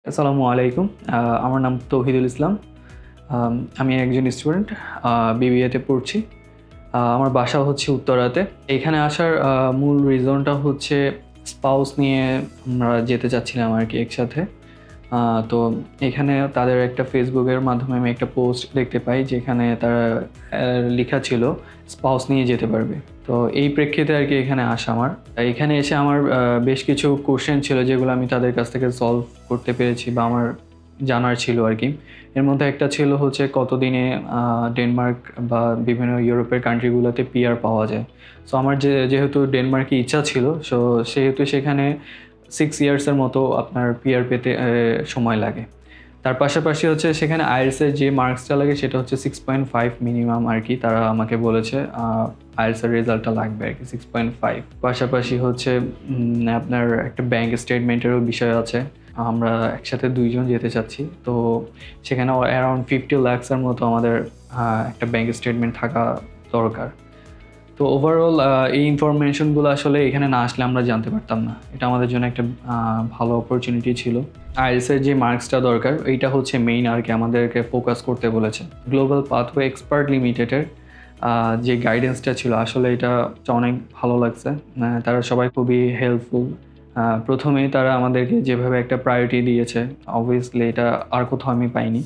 আসসালামু আলাইকুম। আমার নাম তৌহিদুল ইসলাম। আমি একজন স্টুডেন্ট, বিবিএতে পড়ছি। আমার বাসা হচ্ছে উত্তরাতে। এখানে আসার মূল রিজনটা হচ্ছে স্পাউস নিয়ে আমরা যেতে চাচ্ছিলাম আর কি একসাথে। তো এখানে তাদের একটা ফেসবুকের মাধ্যমে আমি একটা পোস্ট দেখতে পাই যেখানে তারা লেখা ছিল স্পাউস নিয়ে যেতে পারবে। তো এই প্রেক্ষিতে আর কি এখানে আসা আমার। এখানে এসে আমার বেশ কিছু কোশ্চেন ছিল যেগুলো আমি তাদের কাছ থেকে সলভ করতে পেরেছি বা আমার জানার ছিল আর কি। এর মধ্যে একটা ছিল হচ্ছে কতদিনে ডেনমার্ক বা বিভিন্ন ইউরোপের কান্ট্রিগুলোতে পিআর পাওয়া যায়। সো আমার যেহেতু ডেনমার্কে ইচ্ছা ছিল, সেহেতু সেখানে 6 ইয়ার্সের মতো আপনার পিআর পেতে সময় লাগে। তার পাশাপাশি হচ্ছে সেখানে আইএলটিএসের যে মার্কসটা লাগে সেটা হচ্ছে 6.5 মিনিমাম আর কি, তারা আমাকে বলেছে আইএলটিএসের রেজাল্টটা লাগবে আর কি 6.5। পাশাপাশি হচ্ছে আপনার একটা ব্যাংক স্টেটমেন্টেরও বিষয় আছে। আমরা একসাথে 2 জন যেতে চাচ্ছি, তো সেখানে অ্যারাউন্ড 50 লাখসের মতো আমাদের একটা ব্যাংক স্টেটমেন্ট থাকা দরকার। তো ওভারঅল এই ইনফরমেশনগুলো আসলে এখানে না আসলে আমরা জানতে পারতাম না। এটা আমাদের জন্য একটা ভালো অপরচুনিটি ছিল। আইএলটিএসের যে মার্কসটা দরকার এইটা হচ্ছে মেইন আর কি, আমাদেরকে ফোকাস করতে বলেছে। গ্লোবাল পাথওয়ে এক্সপার্ট লিমিটেডের যে গাইডেন্সটা ছিল আসলে এটা অনেক ভালো লাগছে। তারা সবাই খুবই হেল্পফুল। প্রথমেই তারা আমাদেরকে যেভাবে একটা প্রায়োরিটি দিয়েছে, অবভিয়াসলি এটা আর কোথাও আমি পাইনি।